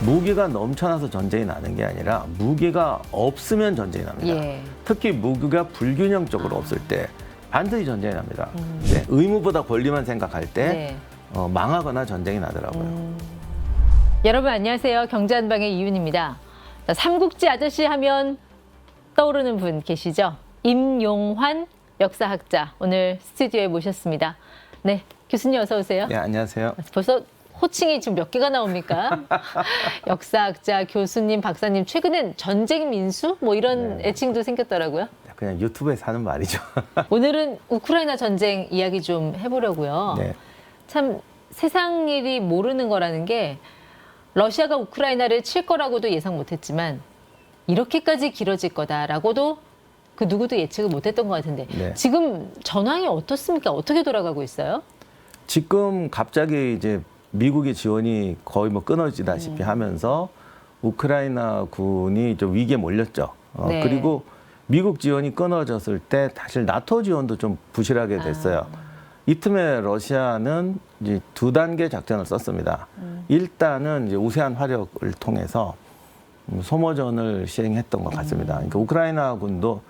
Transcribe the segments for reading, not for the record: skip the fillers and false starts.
무기가 넘쳐나서 전쟁이 나는 게 아니라 무기가 없으면 전쟁이 납니다. 예. 특히 무기가 불균형적으로 없을 때 반드시 전쟁이 납니다. 네, 의무보다 권리만 생각할 때 네. 망하거나 전쟁이 나더라고요. 여러분 안녕하세요. 경제한방의 이윤입니다. 자, 삼국지 아저씨 하면 떠오르는 분 계시죠? 임용환 역사학자 오늘 스튜디오에 모셨습니다. 네, 교수님 어서 오세요. 네, 안녕하세요. 벌써 호칭이 지금 몇 개가 나옵니까? 역사학자, 교수님, 박사님, 최근엔 전쟁 민수 뭐 이런 애칭도 생겼더라고요. 그냥 유튜브에서 하는 말이죠. 오늘은 우크라이나 전쟁 이야기 좀 해보려고요. 네. 참 세상 일이 모르는 거라는 게 러시아가 우크라이나를 칠 거라고도 예상 못했지만 이렇게까지 길어질 거다라고도 그 누구도 예측을 못했던 것 같은데 네. 지금 전황이 어떻습니까? 어떻게 돌아가고 있어요? 지금 갑자기 이제 미국의 지원이 거의 뭐 끊어지다시피 하면서 우크라이나 군이 좀 위기에 몰렸죠. 네. 그리고 미국 지원이 끊어졌을 때 사실 나토 지원도 좀 부실하게 됐어요. 이 틈에 러시아는 이제 두 단계 작전을 썼습니다. 일단은 이제 우세한 화력을 통해서 소모전을 시행했던 것 같습니다. 그러니까 우크라이나 군도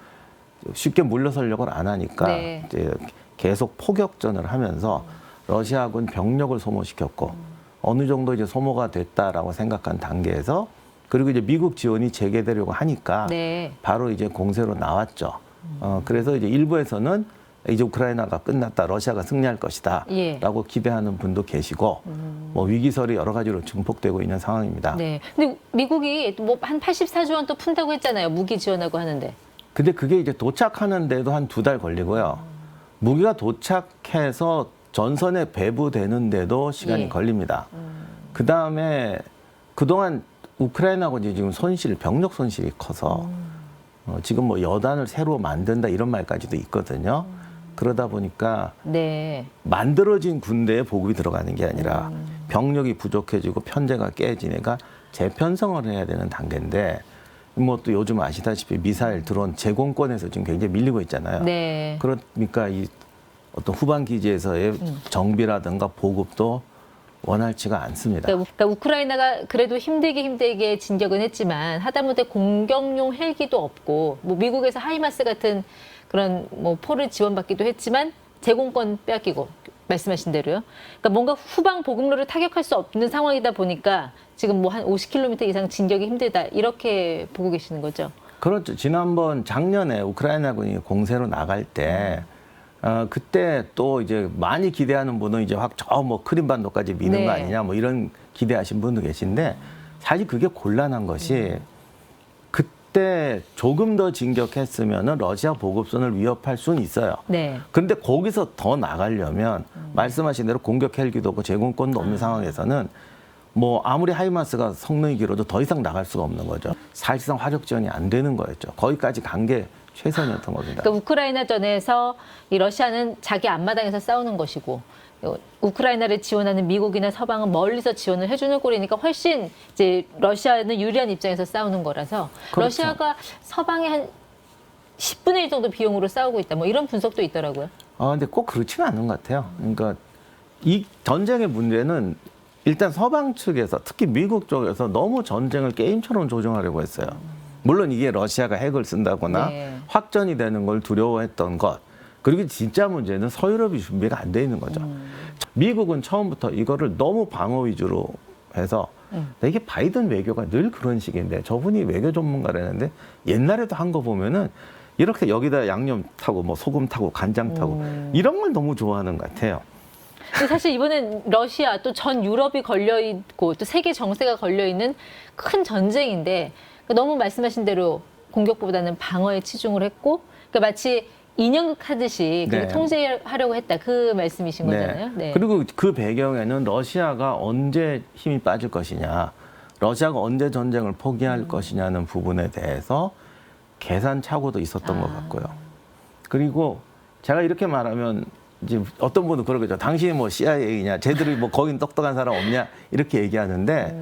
쉽게 물러서려고 안 하니까 네. 이제 계속 포격전을 하면서 러시아군 병력을 소모시켰고 어느 정도 이제 소모가 됐다라고 생각한 단계에서 그리고 이제 미국 지원이 재개되려고 하니까 네. 바로 이제 공세로 나왔죠. 그래서 이제 일부에서는 이제 우크라이나가 끝났다, 러시아가 승리할 것이다라고 예. 기대하는 분도 계시고 뭐 위기설이 여러 가지로 증폭되고 있는 상황입니다. 네. 근데 미국이 뭐 한 84조 원 또 푼다고 했잖아요. 무기 지원하고 하는데. 근데 그게 이제 도착하는데도 한 2달 걸리고요. 무기가 도착해서 전선에 배부되는데도 시간이 예. 걸립니다. 그 다음에 그동안 우크라이나군이 지금 병력 손실이 커서 지금 뭐 여단을 새로 만든다 이런 말까지도 있거든요. 그러다 보니까 네. 만들어진 군대에 보급이 들어가는 게 아니라 병력이 부족해지고 편제가 깨지니까 재편성을 해야 되는 단계인데 뭐 또 요즘 아시다시피 미사일, 드론 제공권에서 지금 굉장히 밀리고 있잖아요. 네. 그러니까 이 어떤 후방 기지에서의 정비라든가 보급도 원활치가 않습니다. 그러니까 우크라이나가 그래도 힘들게 진격은 했지만 하다못해 공격용 헬기도 없고 뭐 미국에서 하이마스 같은 그런 뭐 포를 지원받기도 했지만 제공권 빼앗기고 말씀하신 대로요. 그러니까 뭔가 후방 보급로를 타격할 수 없는 상황이다 보니까 지금 뭐 한 50km 이상 진격이 힘들다 이렇게 보고 계시는 거죠. 그렇죠. 지난번 작년에 우크라이나군이 공세로 나갈 때 그때 또 이제 많이 기대하는 분은 이제 확 저 뭐 크림반도까지 미는 네. 거 아니냐 뭐 이런 기대하신 분도 계신데 사실 그게 곤란한 것이 그때 조금 더 진격했으면은 러시아 보급선을 위협할 수는 있어요. 네. 그런데 거기서 더 나가려면 말씀하신 대로 공격 헬기도 없고 제공권도 없는 상황에서는 뭐 아무리 하이마스가 성능이 길어도 더 이상 나갈 수가 없는 거죠. 사실상 화력 지원이 안 되는 거였죠. 거기까지 간 게 최선이었던 겁니다. 그러니까 우크라이나전에서 이 러시아는 자기 앞마당에서 싸우는 것이고 우크라이나를 지원하는 미국이나 서방은 멀리서 지원을 해주는 꼴이니까 훨씬 이제 러시아는 유리한 입장에서 싸우는 거라서 그렇죠. 러시아가 서방의 한 10분의 1 정도 비용으로 싸우고 있다. 뭐 이런 분석도 있더라고요. 근데 꼭 그렇지는 않은 것 같아요. 그러니까 이 전쟁의 문제는 일단 서방 측에서 특히 미국 쪽에서 너무 전쟁을 게임처럼 조정하려고 했어요. 물론 이게 러시아가 핵을 쓴다거나 네. 확전이 되는 걸 두려워했던 것. 그리고 진짜 문제는 서유럽이 준비가 안 돼 있는 거죠. 미국은 처음부터 이거를 너무 방어 위주로 해서 이게 바이든 외교가 늘 그런 식인데 저분이 외교 전문가라는데 옛날에도 한 거 보면은 이렇게 여기다 양념 타고 뭐 소금 타고 간장 타고 이런 걸 너무 좋아하는 것 같아요. 근데 사실 이번엔 러시아 또 전 유럽이 걸려 있고 또 세계 정세가 걸려 있는 큰 전쟁인데 너무 말씀하신 대로 공격보다는 방어에 치중을 했고 그러니까 마치 인형극 하듯이 네. 통제하려고 했다 그 말씀이신 거잖아요. 네. 그리고 그 배경에는 러시아가 언제 힘이 빠질 것이냐, 러시아가 언제 전쟁을 포기할 것이냐는 부분에 대해서 계산착오도 있었던 것 같고요. 그리고 제가 이렇게 말하면 이제 어떤 분은 그러겠죠. 당신이 뭐 CIA냐, 쟤들이 뭐 거긴 똑똑한 사람 없냐 이렇게 얘기하는데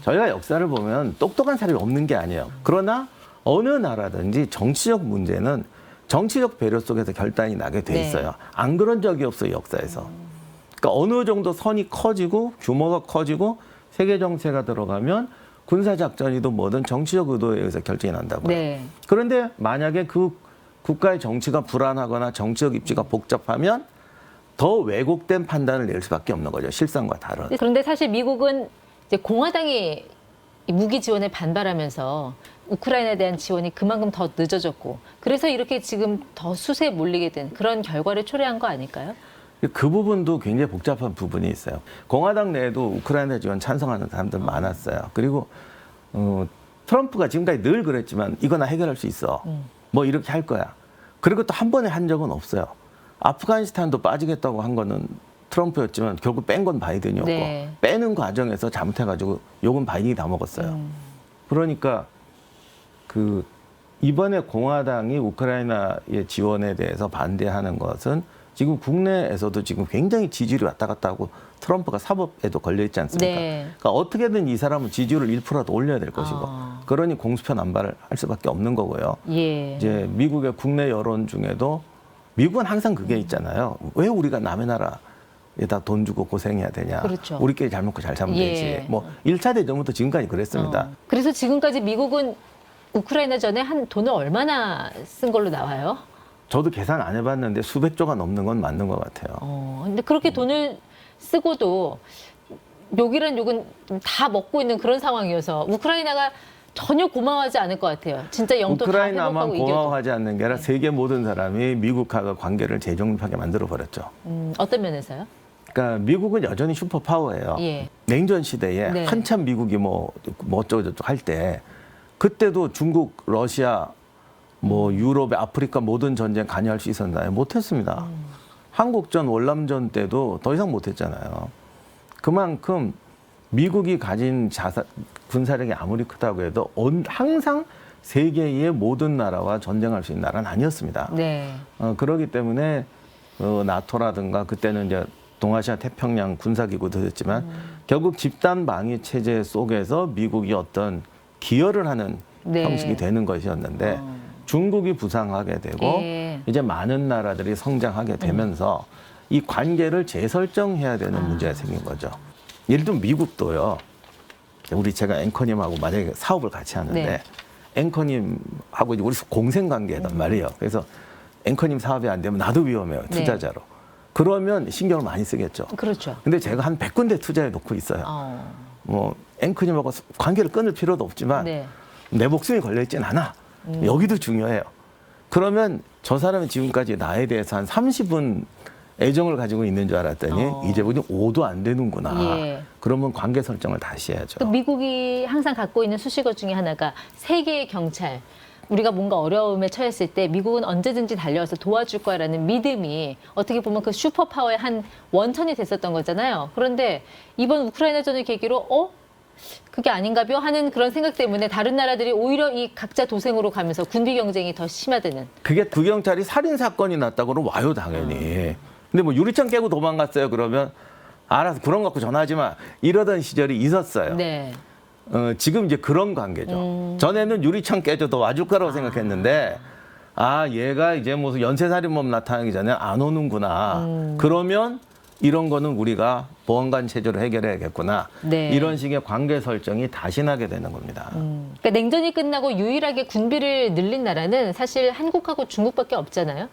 저희가 역사를 보면 똑똑한 사람이 없는 게 아니에요. 그러나 어느 나라든지 정치적 문제는 정치적 배려 속에서 결단이 나게 돼 있어요. 안 그런 적이 없어요, 역사에서. 그러니까 어느 정도 선이 커지고 규모가 커지고 세계 정세가 들어가면 군사작전이든 뭐든 정치적 의도에 의해서 결정이 난다고요. 네. 그런데 만약에 그 국가의 정치가 불안하거나 정치적 입지가 복잡하면 더 왜곡된 판단을 낼 수밖에 없는 거죠. 실상과 다른. 그런데 사실 미국은 이제 공화당이 이 무기 지원에 반발하면서 우크라이나에 대한 지원이 그만큼 더 늦어졌고 그래서 이렇게 지금 더 수세에 몰리게 된 그런 결과를 초래한 거 아닐까요? 그 부분도 굉장히 복잡한 부분이 있어요. 공화당 내에도 우크라이나 지원 찬성하는 사람들 많았어요. 그리고 트럼프가 지금까지 늘 그랬지만 이거 나 해결할 수 있어. 뭐 이렇게 할 거야. 그리고 또 한 번에 한 적은 없어요. 아프가니스탄도 빠지겠다고 한 거는 트럼프였지만 결국 뺀 건 바이든이었고 네. 빼는 과정에서 잘못해가지고 욕은 바이든이 다 먹었어요. 그러니까 그 이번에 공화당이 우크라이나의 지원에 대해서 반대하는 것은 지금 국내에서도 지금 굉장히 지지율이 왔다 갔다 하고 트럼프가 사법에도 걸려 있지 않습니까? 네. 그러니까 어떻게든 이 사람은 지지율을 1%라도 올려야 될 것이고 아. 그러니 공수표 남발을 할 수밖에 없는 거고요. 예. 이제 미국의 국내 여론 중에도 미국은 항상 그게 있잖아요. 왜 우리가 남의 나라에다 돈 주고 고생해야 되냐. 그렇죠. 우리끼리 잘 먹고 잘 살면 예. 되지. 뭐 1차 대전부터 지금까지 그랬습니다. 그래서 지금까지 미국은 우크라이나 전에 한 돈을 얼마나 쓴 걸로 나와요? 저도 계산 안 해봤는데 수백조가 넘는 건 맞는 것 같아요. 근데 그렇게 돈을 쓰고도 욕이란 욕은 다 먹고 있는 그런 상황이어서 우크라이나가 전혀 고마워하지 않을 것 같아요. 진짜 영토 다 우크라이나만 회복하고 이겨도. 고마워하지 않는 게 아니라 세계 모든 사람이 미국과 관계를 재정립하게 만들어 버렸죠. 어떤 면에서요? 그러니까 미국은 여전히 슈퍼파워예요. 예. 냉전 시대에 네. 한참 미국이 뭐 어쩌고저쩌고 할 때 그때도 중국, 러시아, 뭐 유럽, 아프리카 모든 전쟁 관여할 수 있었나요? 못했습니다. 한국전, 월남전 때도 더 이상 못했잖아요. 그만큼 미국이 가진 군사력이 아무리 크다고 해도 항상 세계의 모든 나라와 전쟁할 수 있는 나라는 아니었습니다. 네. 그렇기 때문에 나토라든가 그때는 이제 동아시아 태평양 군사기구도 했지만 결국 집단 방위 체제 속에서 미국이 어떤 기여를 하는 네. 형식이 되는 것이었는데 중국이 부상하게 되고 예. 이제 많은 나라들이 성장하게 되면서 이 관계를 재설정해야 되는 문제가 생긴 거죠. 예를 들면 미국도요. 제가 앵커님하고 만약에 사업을 같이 하는데 네. 앵커님하고 이제 우리 공생 관계단 말이에요. 그래서 앵커님 사업이 안 되면 나도 위험해요. 투자자로. 그러면 신경을 많이 쓰겠죠. 그렇죠. 근데 제가 한 100군데 투자해 놓고 있어요. 뭐 앵커님하고 관계를 끊을 필요도 없지만 네. 내 목숨이 걸려있진 않아. 여기도 중요해요. 그러면 저 사람이 지금까지 나에 대해서 한 30은 애정을 가지고 있는 줄 알았더니 이제 보니 5도 안 되는구나. 예. 그러면 관계 설정을 다시 해야죠. 그 미국이 항상 갖고 있는 수식어 중에 하나가 세계의 경찰. 우리가 뭔가 어려움에 처했을 때 미국은 언제든지 달려와서 도와줄 거야라는 믿음이 어떻게 보면 그 슈퍼파워의 한 원천이 됐었던 거잖아요. 그런데 이번 우크라이나전을 계기로 그게 아닌가벼 하는 그런 생각 때문에 다른 나라들이 오히려 이 각자 도생으로 가면서 군비 경쟁이 더 심화되는. 그게 구경찰이 살인 사건이 났다고 그러면 와요, 당연히. 근데 뭐 유리창 깨고 도망갔어요. 그러면 알아서 그런 거 갖고 전화하지 마. 이러던 시절이 있었어요. 네. 지금 이제 그런 관계죠. 전에는 유리창 깨져도 와줄 거라고 생각했는데 얘가 이제 무슨 연쇄살인범 나타나기 전에 안 오는구나. 그러면 이런 거는 우리가 보안관 체제로 해결해야겠구나. 네. 이런 식의 관계 설정이 다시 나게 되는 겁니다. 그러니까 냉전이 끝나고 유일하게 군비를 늘린 나라는 사실 한국하고 중국밖에 없잖아요.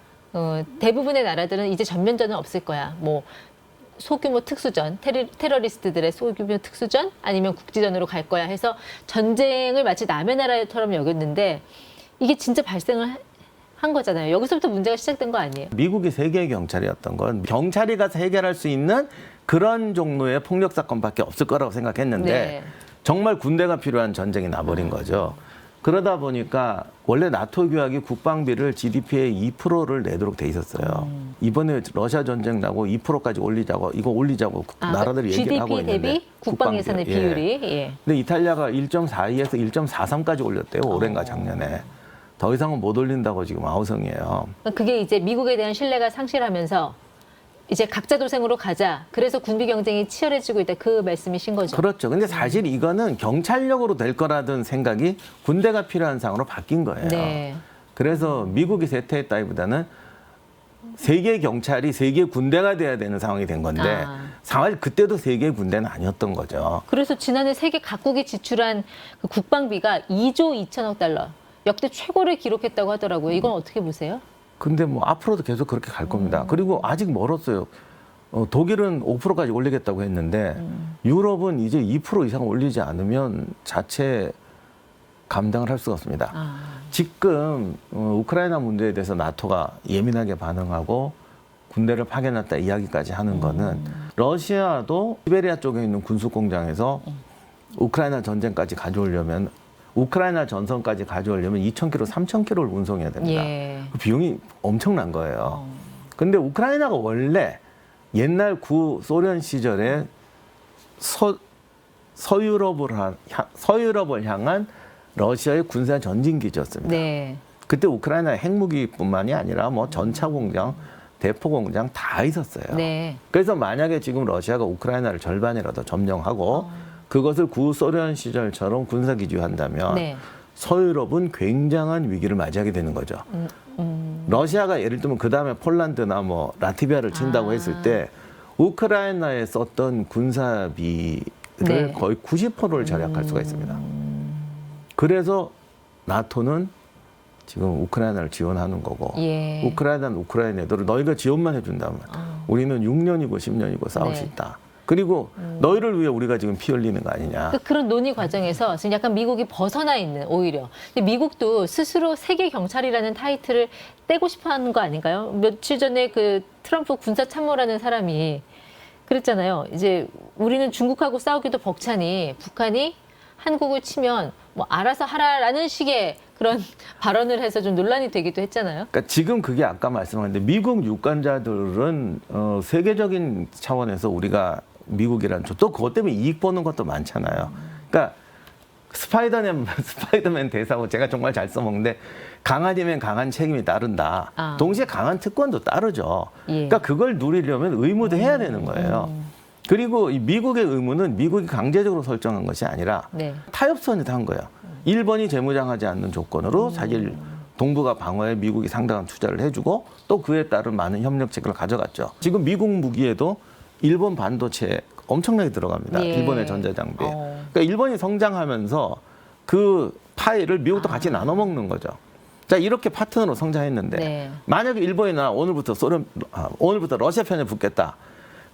대부분의 나라들은 이제 전면전은 없을 거야. 뭐 소규모 특수전, 테러리스트들의 소규모 특수전 아니면 국지전으로 갈 거야 해서 전쟁을 마치 남의 나라처럼 여겼는데 이게 진짜 발생을 한 거잖아요. 여기서부터 문제가 시작된 거 아니에요? 미국이 세계의 경찰이었던 건 경찰이 가서 해결할 수 있는 그런 종류의 폭력 사건밖에 없을 거라고 생각했는데 네. 정말 군대가 필요한 전쟁이 나버린 거죠. 그러다 보니까 원래 나토 규약이 국방비를 GDP의 2%를 내도록 돼 있었어요. 이번에 러시아 전쟁 나고 2%까지 올리자고 나라들이 얘기를 하고 GDP 있는데 대비 국방 예산의 비율이. 예. 근데 이탈리아가 1.42에서 1.43까지 올렸대요. 올해인가 작년에. 더 이상은 못 올린다고 지금 아우성이에요. 그게 이제 미국에 대한 신뢰가 상실하면서 이제 각자 도생으로 가자. 그래서 군비 경쟁이 치열해지고 있다. 그 말씀이신 거죠. 그렇죠. 근데 사실 이거는 경찰력으로 될 거라던 생각이 군대가 필요한 상으로 바뀐 거예요. 네. 그래서 미국이 세퇴했다기보다는 세계 경찰이 세계 군대가 돼야 되는 상황이 된 건데 사실 그때도 세계 군대는 아니었던 거죠. 그래서 지난해 세계 각국이 지출한 그 국방비가 2조 2천억 달러. 역대 최고를 기록했다고 하더라고요. 이건 어떻게 보세요? 근데 뭐 앞으로도 계속 그렇게 갈 겁니다. 그리고 아직 멀었어요. 독일은 5%까지 올리겠다고 했는데 유럽은 이제 2% 이상 올리지 않으면 자체 감당을 할 수가 없습니다. 지금 우크라이나 문제에 대해서 나토가 예민하게 반응하고 군대를 파견했다 이야기까지 하는 거는 러시아도 시베리아 쪽에 있는 군수 공장에서 우크라이나 전쟁까지 가져오려면 우크라이나 전선까지 가져오려면 2,000km, 3,000km를 운송해야 됩니다. 예. 그 비용이 엄청난 거예요. 근데 우크라이나가 원래 옛날 구소련 시절에 서유럽을 향한 러시아의 군사 전진기지였습니다. 네. 그때 우크라이나 핵무기뿐만이 아니라 뭐 전차 공장, 대포 공장 다 있었어요. 네. 그래서 만약에 지금 러시아가 우크라이나를 절반이라도 점령하고 그것을 구소련 시절처럼 군사기지화한다면 네. 서유럽은 굉장한 위기를 맞이하게 되는 거죠. 러시아가 예를 들면 그 다음에 폴란드나 뭐 라트비아를 친다고 했을 때 우크라이나에 썼던 군사비를 네. 거의 90%를 절약할 수가 있습니다. 그래서 나토는 지금 우크라이나를 지원하는 거고 예. 우크라이나는 우크라이나들 너희가 지원만 해준다면 우리는 6년이고 10년이고 싸울 네. 수 있다. 그리고 너희를 위해 우리가 지금 피 흘리는 거 아니냐. 그런 논의 과정에서 지금 약간 미국이 벗어나 있는 오히려. 근데 미국도 스스로 세계 경찰이라는 타이틀을 떼고 싶어 하는 거 아닌가요? 며칠 전에 그 트럼프 군사 참모라는 사람이 그랬잖아요. 이제 우리는 중국하고 싸우기도 벅차니 북한이 한국을 치면 뭐 알아서 하라라는 식의 그런 발언을 해서 좀 논란이 되기도 했잖아요. 그러니까 지금 그게 아까 말씀하셨는데 미국 유권자들은 세계적인 차원에서 우리가 미국이라는 또 그것 때문에 이익 보는 것도 많잖아요. 그러니까 스파이더맨 대사고 제가 정말 잘 써먹는데 강하면 강한 책임이 따른다. 동시에 강한 특권도 따르죠. 예. 그러니까 그걸 누리려면 의무도 해야 되는 거예요. 그리고 이 미국의 의무는 미국이 강제적으로 설정한 것이 아니라 네. 타협선에서 한 거예요. 일본이 재무장하지 않는 조건으로 사실 동북아 방어에 미국이 상당한 투자를 해주고 또 그에 따른 많은 협력책을 가져갔죠. 지금 미국 무기에도 일본 반도체 엄청나게 들어갑니다. 예. 일본의 전자장비. 그러니까 일본이 성장하면서 그 파이를 미국도 같이 나눠 먹는 거죠. 자, 이렇게 파트너로 성장했는데 네. 만약에 일본이 오늘부터 러시아 편에 붙겠다.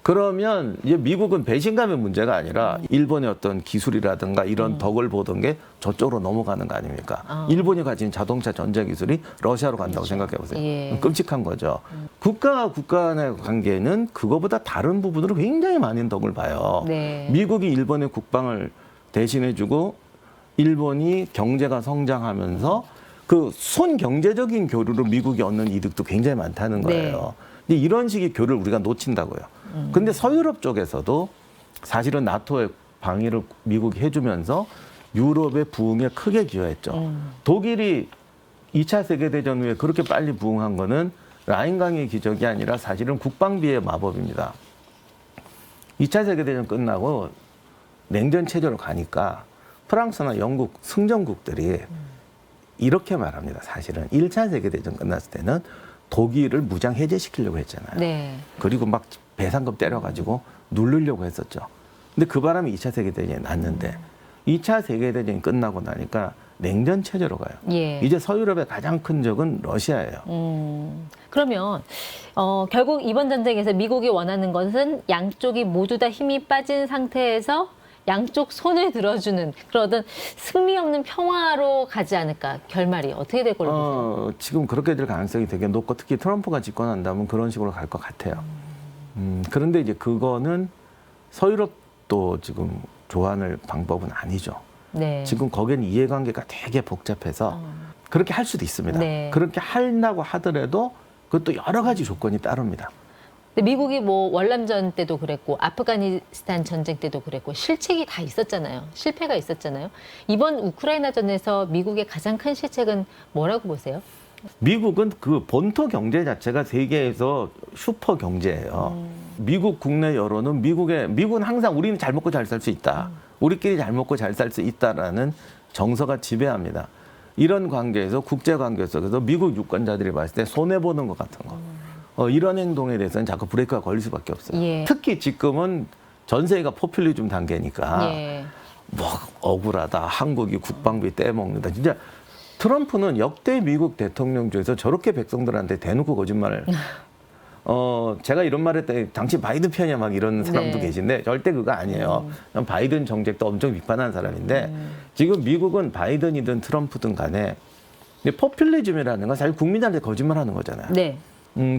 그러면 이제 미국은 배신감의 문제가 아니라 일본의 어떤 기술이라든가 이런 덕을 보던 게 저쪽으로 넘어가는 거 아닙니까? 일본이 가진 자동차 전자 기술이 러시아로 간다고 생각해 보세요. 예. 끔찍한 거죠. 국가와 국가 간의 관계는 그거보다 다른 부분으로 굉장히 많은 덕을 봐요. 네. 미국이 일본의 국방을 대신해주고 일본이 경제가 성장하면서 그 순경제적인 교류로 미국이 얻는 이득도 굉장히 많다는 거예요. 근데 이런 식의 교류를 우리가 놓친다고요. 근데 서유럽 쪽에서도 사실은 나토의 방위를 미국이 해주면서 유럽의 부흥에 크게 기여했죠. 독일이 2차 세계대전 후에 그렇게 빨리 부흥한 거는 라인강의 기적이 아니라 사실은 국방비의 마법입니다. 2차 세계대전 끝나고 냉전 체제로 가니까 프랑스나 영국 승전국들이 이렇게 말합니다. 사실은 1차 세계대전 끝났을 때는 독일을 무장 해제시키려고 했잖아요. 네. 그리고 막 배상금 때려가지고 누르려고 했었죠. 근데 그 바람에 2차 세계대전이 났는데 2차 세계대전이 끝나고 나니까 냉전 체제로 가요. 예. 이제 서유럽의 가장 큰 적은 러시아예요. 그러면 결국 이번 전쟁에서 미국이 원하는 것은 양쪽이 모두 다 힘이 빠진 상태에서 양쪽 손을 들어주는 그런 어떤 승리 없는 평화로 가지 않을까. 결말이 어떻게 될 걸로 보세요? 지금 그렇게 될 가능성이 되게 높고 특히 트럼프가 집권한다면 그런 식으로 갈 것 같아요. 그런데 이제 그거는 서유럽도 지금 좋아하는 방법은 아니죠. 네. 지금 거기는 이해관계가 되게 복잡해서 그렇게 할 수도 있습니다. 네. 그렇게 하려고 하더라도 그것도 여러 가지 조건이 따릅니다. 근데 미국이 뭐 월남전 때도 그랬고 아프가니스탄 전쟁 때도 그랬고 실책이 다 있었잖아요. 실패가 있었잖아요. 이번 우크라이나전에서 미국의 가장 큰 실책은 뭐라고 보세요? 미국은 그 본토 경제 자체가 세계에서 슈퍼 경제예요. 미국 국내 여론은 미국은 항상 우리는 잘 먹고 잘 살 수 있다. 우리끼리 잘 먹고 잘 살 수 있다라는 정서가 지배합니다. 이런 관계에서 국제 관계 속에서 미국 유권자들이 봤을 때 손해 보는 것 같은 거. 이런 행동에 대해서는 자꾸 브레이크가 걸릴 수밖에 없어요. 예. 특히 지금은 전세가 포퓰리즘 단계니까 예. 뭐 억울하다. 한국이 국방비 떼먹는다. 진짜 트럼프는 역대 미국 대통령 중에서 저렇게 백성들한테 대놓고 거짓말을 제가 이런 말 했더니 당신 바이든 편이야 막 이런 사람도 네. 계신데 절대 그거 아니에요. 바이든 정책도 엄청 비판하는 사람인데 지금 미국은 바이든이든 트럼프든 간에 포퓰리즘이라는 건 사실 국민한테 거짓말하는 거잖아요. 네.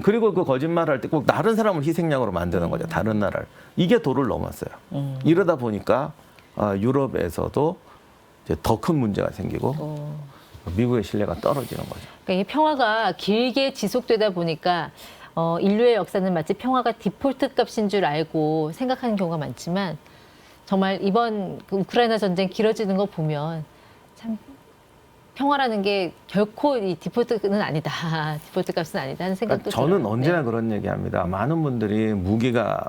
그리고 그 거짓말할 때 꼭 다른 사람을 희생양으로 만드는 거죠. 다른 나라를. 이게 도를 넘었어요. 이러다 보니까 유럽에서도 더 큰 문제가 생기고 미국의 신뢰가 떨어지는 거죠. 그러니까 이 평화가 길게 지속되다 보니까 인류의 역사는 마치 평화가 디폴트 값인 줄 알고 생각하는 경우가 많지만 정말 이번 그 우크라이나 전쟁 길어지는 거 보면 참 평화라는 게 결코 이 디폴트는 아니다. 디폴트 값은 아니다 하는 생각도 저는 들어요. 언제나 네. 그런 얘기합니다. 많은 분들이 무기가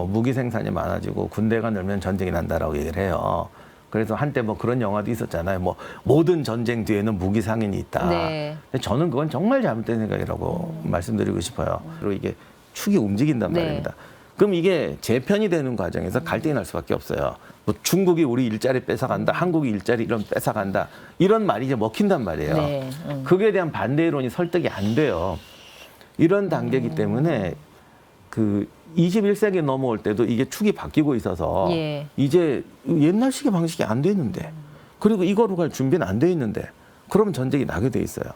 무기 생산이 많아지고 군대가 늘면 전쟁이 난다라고 얘기를 해요. 그래서 한때 뭐 그런 영화도 있었잖아요. 뭐 모든 전쟁 뒤에는 무기 상인이 있다. 네. 근데 저는 그건 정말 잘못된 생각이라고 말씀드리고 싶어요. 그리고 이게 축이 움직인단 네. 말입니다. 그럼 이게 재편이 되는 과정에서 갈등이 날 수밖에 없어요. 뭐 중국이 우리 일자리 뺏어간다, 한국이 일자리 이런 뺏어간다 이런 말이 이제 먹힌단 말이에요. 네. 그거에 대한 반대 이론이 설득이 안 돼요. 이런 단계이기 때문에 그 21세기 넘어올 때도 이게 축이 바뀌고 있어서 예. 이제 옛날식의 방식이 안 돼 있는데 그리고 이거로 갈 준비는 안 돼 있는데 그러면 전쟁이 나게 돼 있어요.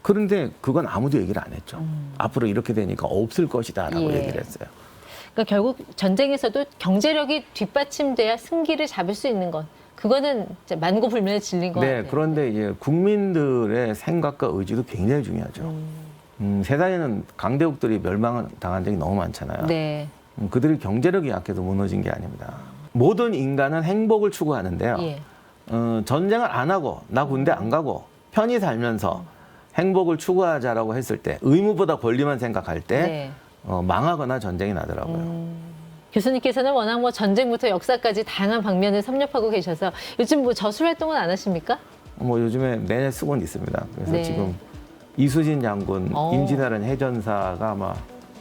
그런데 그건 아무도 얘기를 안 했죠. 앞으로 이렇게 되니까 없을 것이다라고 예. 얘기를 했어요. 그러니까 결국 전쟁에서도 경제력이 뒷받침돼야 승기를 잡을 수 있는 것. 그거는 진짜 만고불면의 진리인 것 네, 같아요. 그런데 이제 국민들의 생각과 의지도 굉장히 중요하죠. 세상에는 강대국들이 멸망당한 적이 너무 많잖아요. 네. 그들이 경제력이 약해서 무너진 게 아닙니다. 모든 인간은 행복을 추구하는데요. 예. 전쟁을 안 하고 나 군대 안 가고 편히 살면서 행복을 추구하자라고 했을 때 의무보다 권리만 생각할 때 네. 망하거나 전쟁이 나더라고요. 교수님께서는 워낙 뭐 전쟁부터 역사까지 다양한 방면을 섭렵하고 계셔서 요즘 뭐 저술 활동은 안 하십니까? 뭐 요즘에 내내 쓰고는 있습니다. 그래서 네. 지금 이수진 장군 임진왜란 해전사가 아마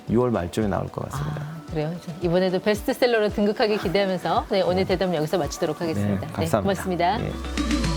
6월 말쯤에 나올 것 같습니다. 그래요. 이번에도 베스트셀러로 등극하기 기대하면서 네, 오늘 대담 여기서 마치도록 하겠습니다. 감사합니다. 고맙습니다. 예.